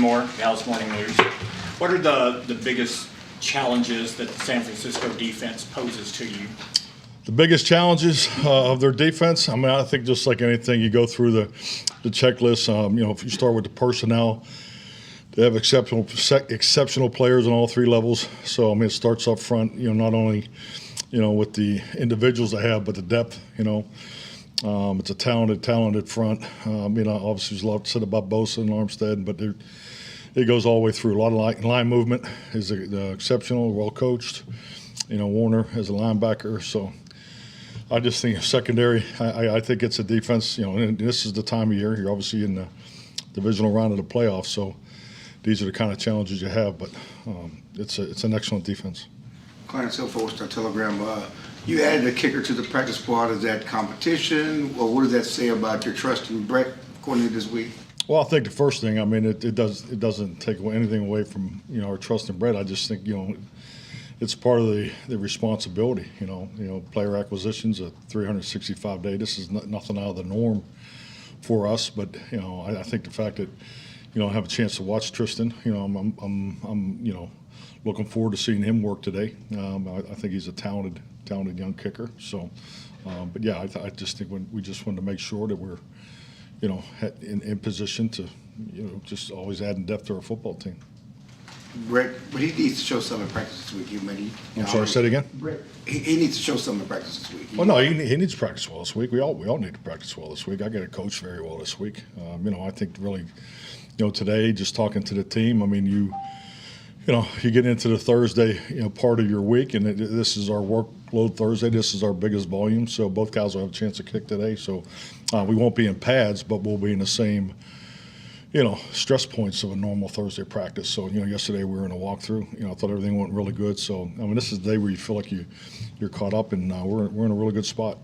Moore, Dallas Morning News. What are the biggest challenges that the San Francisco defense poses to you? The biggest challenges of their defense, I mean, I think just like anything, you go through the checklist. If you start with the personnel, they have exceptional players on all three levels. So, I mean, it starts up front, not only, with the individuals they have, but the depth, It's a talented front. Obviously there's a lot said about Bosa and Armstead, but it goes all the way through. A lot of line movement is exceptional, well coached. Warner as a linebacker. So I just think secondary, I think it's a defense, and this is the time of year. You're obviously in the divisional round of the playoffs, so these are the kind of challenges you have, but it's an excellent defense. Clarence Hill, Star Telegram. You added a kicker to the practice squad. Is that competition, or what does that say about your trust in Brett according to this week? Well, I think the first thing, it doesn't take anything away from our trust in Brett. I just think it's part of the responsibility. Player acquisitions, a 365-day. This is nothing out of the norm for us, but I think the fact that I have a chance to watch Tristan, I'm looking forward to seeing him work today. I think he's a talented young kicker. So, but yeah, I just think we just wanted to make sure that we're in position to just always adding depth to our football team. Brett, but he needs to show something in practice this week. I'm sorry, say it again? Brett, he needs to show something in practice this week. Well, no, he needs to practice well this week. We all need to practice well this week. I got to coach very well this week. I think really, today, just talking to the team, you get into the Thursday, part of your week, and this is our workload Thursday. This is our biggest volume, so both guys will have a chance to kick today. So we won't be in pads, but we'll be in the same, stress points of a normal Thursday practice. So, yesterday we were in a walkthrough. I thought everything went really good. So, this is the day where you feel like you're caught up, and we're in a really good spot.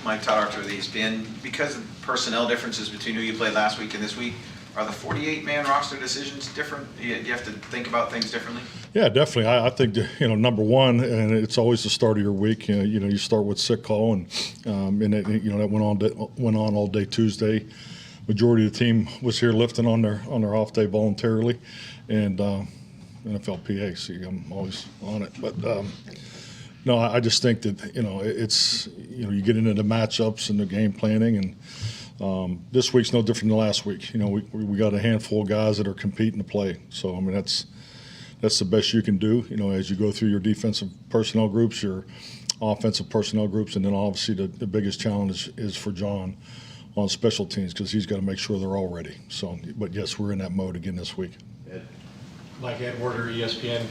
Mike, Todd Arthur with ESPN. Because of personnel differences between who you played last week and this week, are the 48-man roster decisions different? Do you have to think about things differently? Yeah, definitely. I think number one, and it's always the start of your week. You start with sick call, and that went on all day Tuesday. Majority of the team was here lifting on their off day voluntarily, and NFLPA. See, I'm always on it, but no, I just think that it's you get into the matchups and the game planning, and this week's no different than last week. We got a handful of guys that are competing to play, so that's the best you can do. As you go through your defensive personnel groups, your offensive personnel groups, and then obviously the biggest challenge is for John on special teams, because he's got to make sure they're all ready. So, but yes, we're in that mode again this week. Mike Edwarder, ESPN.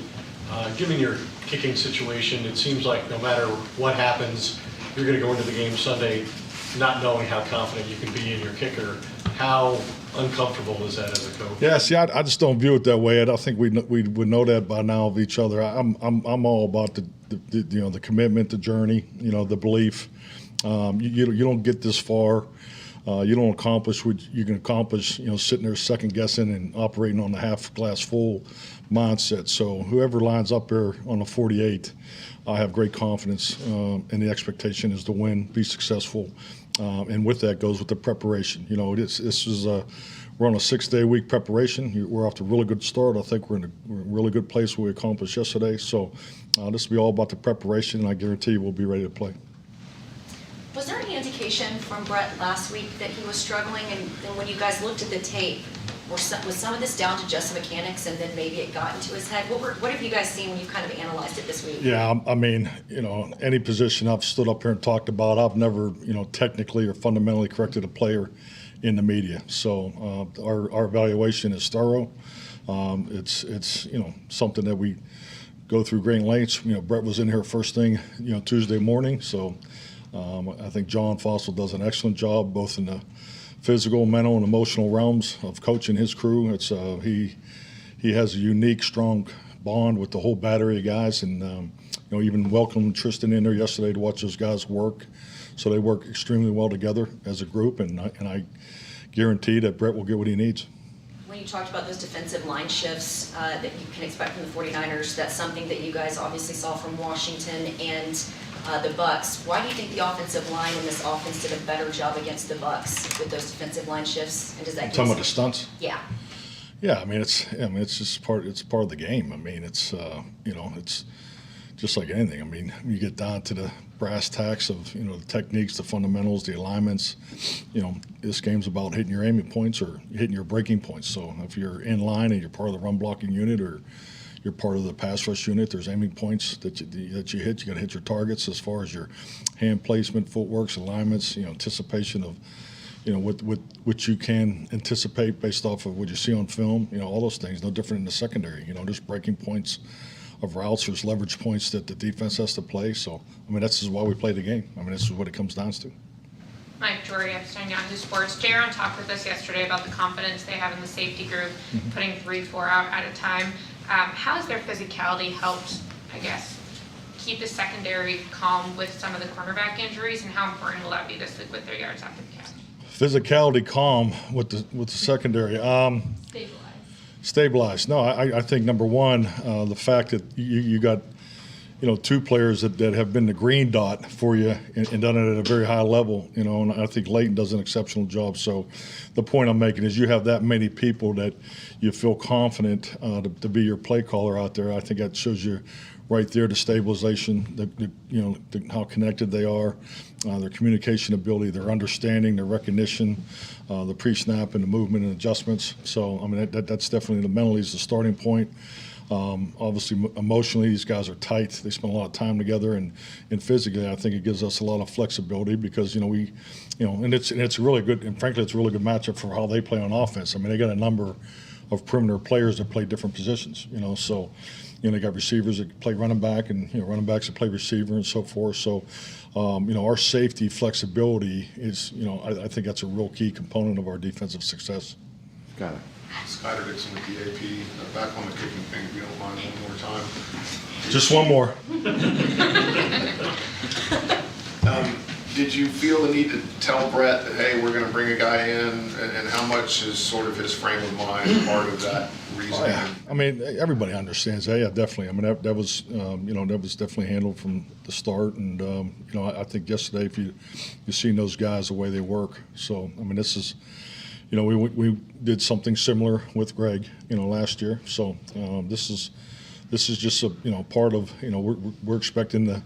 Given your kicking situation, it seems like no matter what happens, you're going to go into the game Sunday not knowing how confident you can be in your kicker. How uncomfortable is that as a coach? Yeah, see, I just don't view it that way. I think we would know that by now of each other. I'm all about the commitment, the journey, the belief. You don't get this far. You don't accomplish what you can accomplish, sitting there second guessing and operating on the half glass full mindset. So whoever lines up there on the 48, I have great confidence, and the expectation is to win, be successful, and with that goes with the preparation. This is we're on a 6-day week preparation. We're off to a really good start. I think we're in a really good place where we accomplished yesterday. So this will be all about the preparation, and I guarantee you we'll be ready to play. Was there any indication from Brett last week that he was struggling, and when you guys looked at the tape, was some of this down to just mechanics and then maybe it got into his head? What have you guys seen when you kind of analyzed it this week? Yeah, any position I've stood up here and talked about, I've never, technically or fundamentally corrected a player in the media. So our evaluation is thorough. It's something that we go through great lengths. Brett was in here first thing, Tuesday morning, so I think John Fossil does an excellent job both in the physical, mental, and emotional realms of coaching his crew. It's he has a unique, strong bond with the whole battery of guys, and even welcomed Tristan in there yesterday to watch those guys work. So they work extremely well together as a group, and I guarantee that Brett will get what he needs. When you talked about those defensive line shifts that you can expect from the 49ers, that's something that you guys obviously saw from Washington and the Bucs. Why do you think the offensive line in this offense did a better job against the Bucs with those defensive line shifts? And does that talking about the stunts? Yeah. Yeah, I mean it's just part of the game. I mean it's it's just like anything. I mean you get down to the brass tacks of the techniques, the fundamentals, the alignments. This game's about hitting your aiming points or hitting your breaking points. So if you're in line and you're part of the run blocking unit or you're part of the pass rush unit, there's aiming points that you hit. You got to hit your targets as far as your hand placement, footworks, alignments. Anticipation of what you can anticipate based off of what you see on film, all those things, no different in the secondary. There's breaking points of routes, there's leverage points that the defense has to play. So, I mean, this is why we play the game. I mean, this is what it comes down to. Mike Jordy, Epstein Yahoo Sports. Jaron talked with us yesterday about the confidence they have in the safety group, putting 3-4 out at a time. How has their physicality helped, I guess, keep the secondary calm with some of the cornerback injuries, and how important will that be this week with their yards after the catch? Physicality calm with the secondary. Stabilized. No, I think number one, the fact that you got two players that have been the green dot for you and done it at a very high level, and I think Leighton does an exceptional job. So the point I'm making is you have that many people that you feel confident to be your play caller out there. I think that shows you right there the stabilization, how connected they are, their communication ability, their understanding, their recognition, the pre-snap and the movement and adjustments. So, I mean, that's definitely mentally is the starting point. Obviously, emotionally, these guys are tight. They spend a lot of time together, and physically, I think it gives us a lot of flexibility because and it's really good. And frankly, it's a really good matchup for how they play on offense. I mean, they got a number of perimeter players that play different positions. So, they got receivers that play running back, and running backs that play receiver, and so forth. So, our safety flexibility is, I think that's a real key component of our defensive success. Got it. Skyler Dixon with the AP. Back on the kicking thing, if you don't mind, one more time. Just one more. Did you feel the need to tell Brett that, hey, we're going to bring a guy in, and how much is sort of his frame of mind part of that reasoning? Oh, yeah. I mean, everybody understands that. Yeah, definitely. I mean, that was, that was definitely handled from the start. And, I think yesterday, if you seen those guys, the way they work. So, I mean, this is, we did something similar with Greg, last year. So this is just a, part of, we're expecting to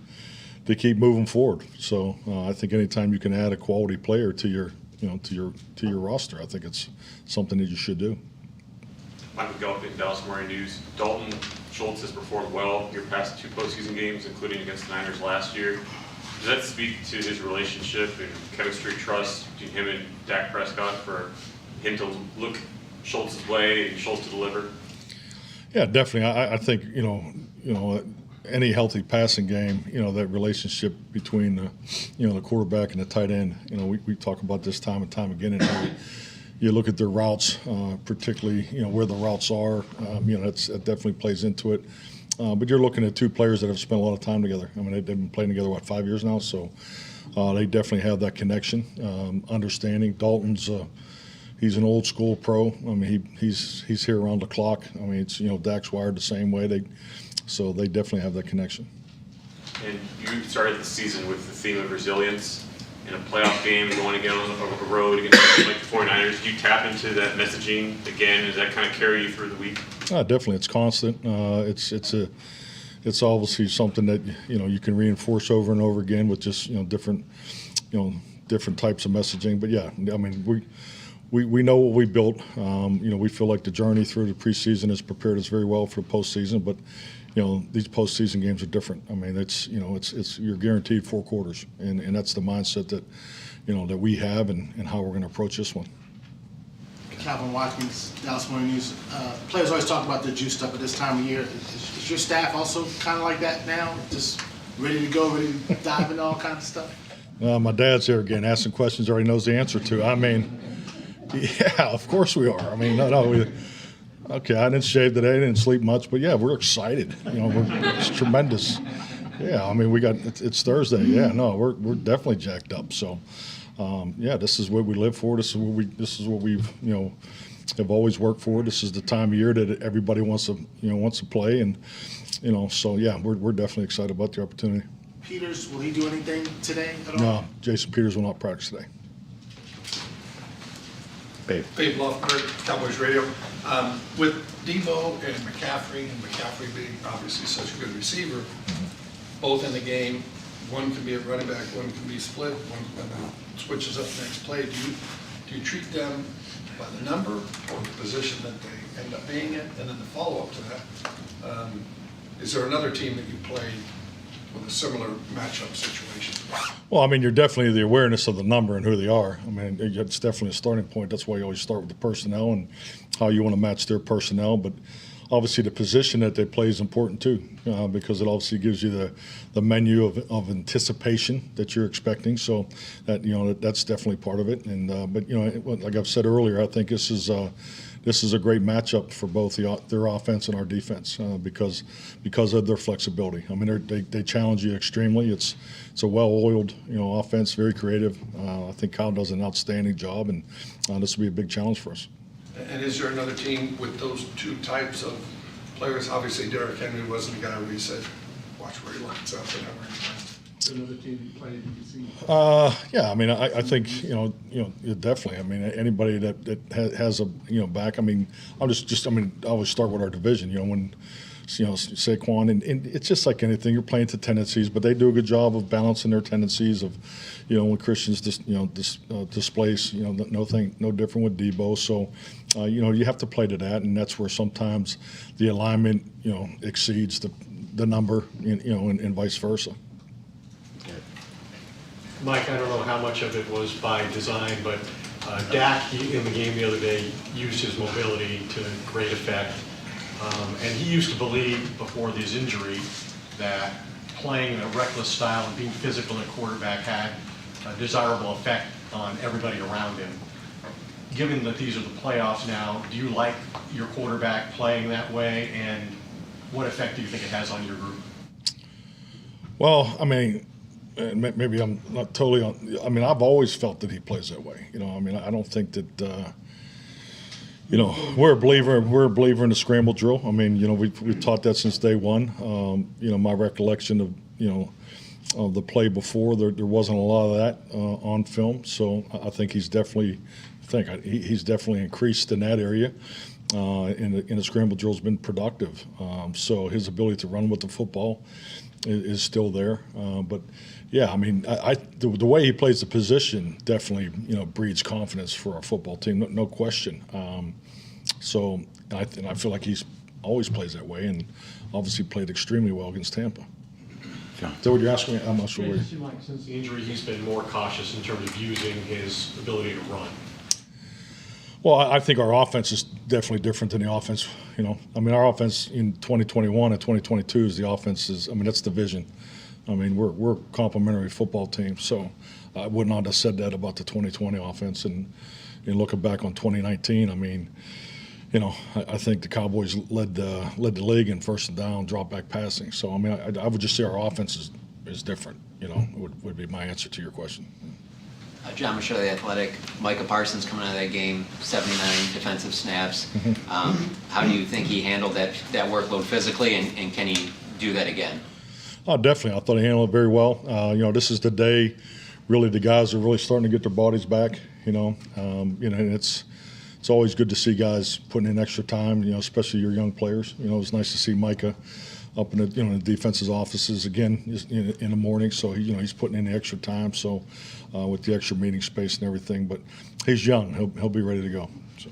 keep moving forward. So I think anytime you can add a quality player to your, to your roster, I think it's something that you should do. Mike McCarthy, Dallas Morning News. Dalton Schultz has performed well your past 2 postseason games, including against the Niners last year. Does that speak to his relationship and chemistry, trust between him and Dak Prescott for him to look Schultz's way and Schultz to deliver? Yeah, definitely. I think any healthy passing game, that relationship between the quarterback and the tight end. We talk about this time and time again, and how you look at their routes, particularly where the routes are. That definitely plays into it. But you're looking at 2 players that have spent a lot of time together. I mean, they've been playing together 5 years now, so they definitely have that connection, understanding. Dalton's he's an old school pro. I mean, he's here around the clock. I mean, it's Dak's wired the same way. So they definitely have that connection. And you started the season with the theme of resilience. In a playoff game, going again on the road against like the 49ers, do you tap into that messaging again? Does that kind of carry you through the week? Definitely, it's constant. It's obviously something that you can reinforce over and over again with just different types of messaging. But yeah, I mean we know what we built. We feel like the journey through the preseason has prepared us very well for the postseason. But these postseason games are different. I mean, it's you're guaranteed 4 quarters, and that's the mindset that that we have and how we're going to approach this one. Calvin Watkins, Dallas Morning News. Players always talk about the juiced up at this time of year. Is your staff also kind of like that now? Just ready to go, ready to dive into all kinds of stuff? My dad's here again, asking questions he already knows the answer to. I mean, yeah, of course we are. I mean, okay, I didn't shave today, didn't sleep much, but yeah, we're excited. It's tremendous. Yeah, I mean, it's Thursday. Yeah, no, we're definitely jacked up. So, yeah, this is what we live for. This is what we've have always worked for. This is the time of year that everybody wants to play, and so yeah, we're definitely excited about the opportunity. Peters, will he do anything today at all? No, Jason Peters will not practice today. Dave Lofberg, Cowboys Radio. With Debo and McCaffrey being obviously such a good receiver, both in the game, one can be a running back, one can be split, one switches up next play. Do you treat them by the number or the position that they end up being in? And then the follow-up to that, is there another team that you play with a similar matchup situation? Well, I mean, you're definitely the awareness of the number and who they are. I mean, it's definitely a starting point. That's why you always start with the personnel and how you want to match their personnel. But obviously the position that they play is important too, because it obviously gives you the menu of anticipation that you're expecting. So that, that's definitely part of it. And but like I've said earlier, I think this is a great matchup for both their offense and our defense because of their flexibility. I mean, they challenge you extremely. It's a well-oiled offense, very creative. I think Kyle does an outstanding job, and this will be a big challenge for us. And is there another team with those two types of players? Obviously, Derrick Henry wasn't the guy where you said, watch where he lines up and where he lands. Is there another team you played you see? Yeah, I mean, I think definitely. I mean, anybody that has a back. I mean, I always start with our division. When Saquon and it's just like anything. You're playing to tendencies, but they do a good job of balancing their tendencies of, when Christians displace, no different with Debo. So, you have to play to that, and that's where sometimes the alignment, exceeds the number, and vice versa. Mike, I don't know how much of it was by design, but Dak in the game the other day used his mobility to great effect. And he used to believe before his injury that playing in a reckless style and being physical at quarterback had a desirable effect on everybody around him. Given that these are the playoffs now, do you like your quarterback playing that way, and what effect do you think it has on your group? Well, I mean, maybe I'm not totally on. I mean, I've always felt that he plays that way. I mean, I don't think that. We're a believer in the scramble drill. I mean, we've taught that since day one. My recollection of the play before, there wasn't a lot of that on film. So I think he's definitely increased in that area. And the scramble drill has been productive. So his ability to run with the football is still there. But yeah, I mean, the way he plays the position definitely, breeds confidence for our football team, no question. So I feel like he's always plays that way, and obviously played extremely well against Tampa. Yeah. Is that what you're asking me? I'm not sure. It seems like since the injury, he's been more cautious in terms of using his ability to run. Well, I think our offense is definitely different than the offense. I mean, our offense in 2021 and 2022 is the offense is. I mean, that's the vision. I mean, we're a complementary football team, so I would not have said that about the 2020 offense. And looking back on 2019, I mean, I think the Cowboys led the league in first and down, drop back passing. So I mean, I would just say our offense is different. Would be my answer to your question. John Michelle, The Athletic. Micah Parsons coming out of that game, 79 defensive snaps. How do you think he handled that workload physically, and can he do that again? Oh, definitely. I thought he handled it very well. This is the day, really, the guys are really starting to get their bodies back. And it's always good to see guys putting in extra time. Especially your young players. It's nice to see Micah up in the defense's offices again in the morning. So he's putting in the extra time. So with the extra meeting space and everything, but he's young. He'll be ready to go. So.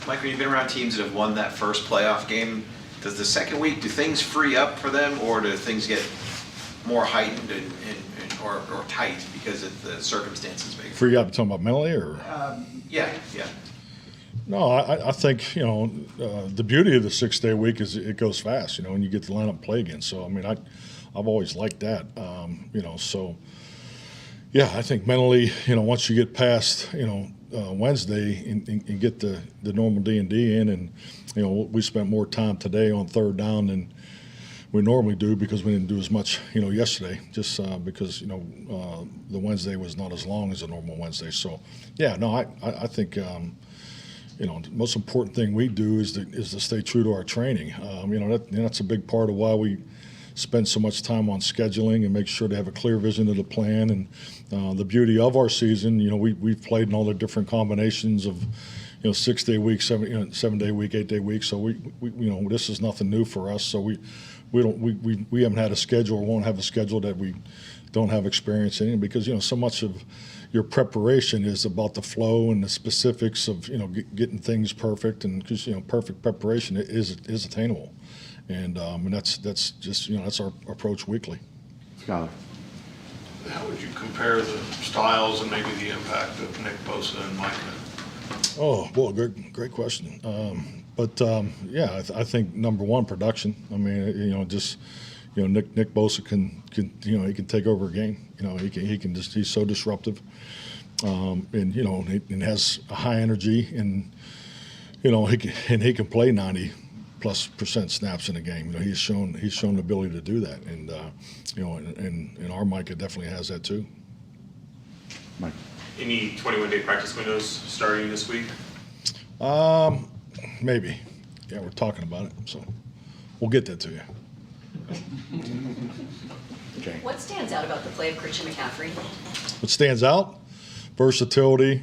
Mike, when you've been around teams that have won that first playoff game, does the second week, do things free up for them, or do things get more heightened or tight because of the circumstances? Maybe? Free up, you talking about mentally, or? Yeah. No, I think, the beauty of the 6-day week is it goes fast, and you get to line up and play again. So, I mean, I've always liked that, so, yeah, I think mentally, once you get past, Wednesday and get the normal D&D in, and, we spent more time today on third down than we normally do because we didn't do as much, yesterday, just because, the Wednesday was not as long as a normal Wednesday. So, yeah, no, I think, the most important thing we do is to stay true to our training. That's a big part of why we spend so much time on scheduling and make sure they have a clear vision of the plan. And the beauty of our season, we've played in all the different combinations of, 6-day week, 7-day week, 8-day week. So we this is nothing new for us. So we haven't had a schedule or won't have a schedule that we don't have experience in, because so much of your preparation is about the flow and the specifics of getting things perfect, and because perfect preparation is attainable, and that's just that's our approach weekly. Scholar. How would you compare the styles and maybe the impact of Nick Bosa and Micah? Oh, well, great question. Yeah, I think number one, production. I mean, Nick Bosa can he can take over a game. He's so disruptive, and has a high energy, and he can play 90+% snaps in a game. He's shown the ability to do that, and and our Micah definitely has that too. Mike. Any 21-day practice windows starting this week? Maybe. Yeah, we're talking about it, so we'll get that to you. Okay. What stands out about the play of Christian McCaffrey? What stands out? Versatility.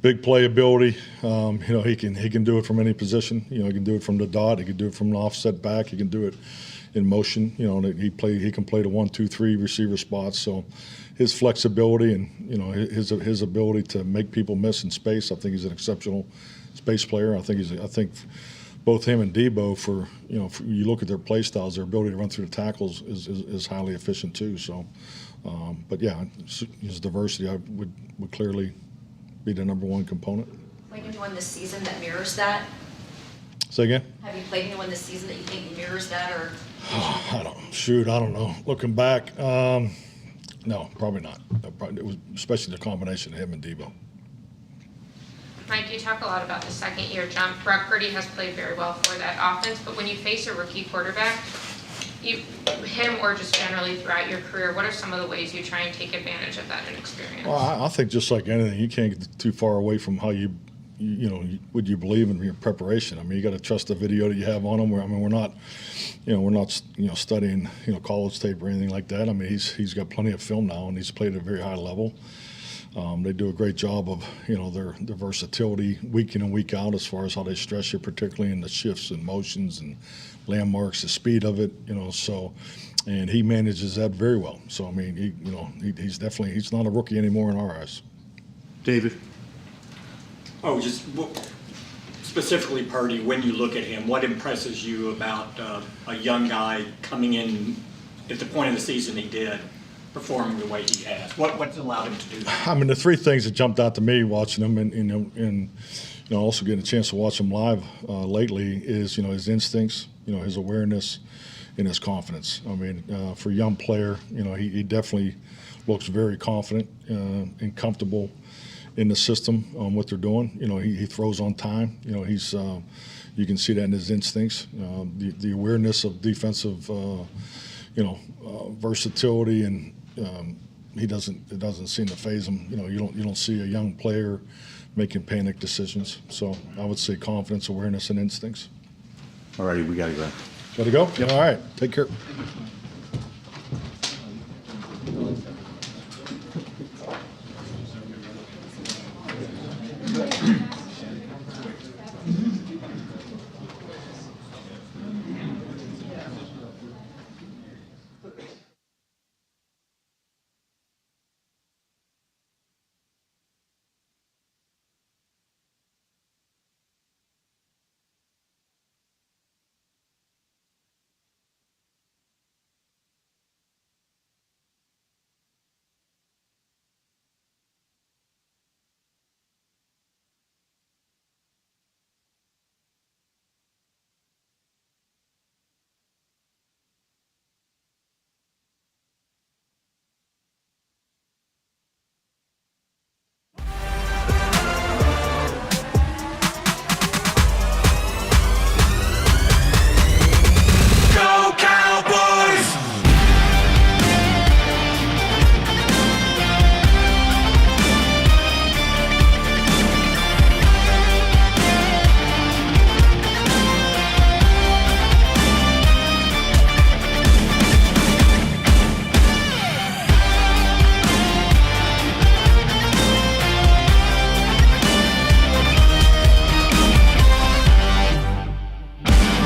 Big playability. He can do it from any position. He can do it from the dot. He can do it from an offset back. He can do it in motion. He can play the 1, 2, 3 receiver spots. So his flexibility and his ability to make people miss in space. I think he's an exceptional space player. I think both him and Debo, for you look at their play styles, their ability to run through the tackles is highly efficient too. So, but yeah, his diversity would clearly be the number one component. Played anyone this season that mirrors that? Say again? Have you played anyone this season that you think mirrors that, or? I don't know. Looking back, no, probably not. It was especially the combination of him and Debo. Mike, you talk a lot about the second-year jump. Brock Purdy has played very well for that offense, but when you face a rookie quarterback, him or just generally throughout your career, what are some of the ways you try and take advantage of that inexperience? Well, I think just like anything, you can't get too far away from how what you believe in your preparation. I mean, you got to trust the video that you have on him. We're not studying college tape or anything like that. I mean, he's got plenty of film now, and he's played at a very high level. They do a great job of their versatility week in and week out as far as how they stress you, particularly in the shifts and motions and landmarks, the speed of it. So, and he manages that very well. So I mean, he's not a rookie anymore in our eyes. David. Oh, just specifically Purdy, when you look at him, what impresses you about a young guy coming in at the point of the season he did, performing the way he has? What's allowed him to do that? I mean, the three things that jumped out to me watching him, and also getting a chance to watch him live lately, is his instincts, his awareness, and his confidence. I mean, for a young player, he definitely looks very confident and comfortable in the system on what they're doing. He throws on time. He's you can see that in his instincts, the awareness of defensive, versatility, and it doesn't seem to faze him. You don't see a young player making panic decisions. So I would say confidence, awareness, and instincts. All righty, we got to go. Got to go? Yep. All right. Take care.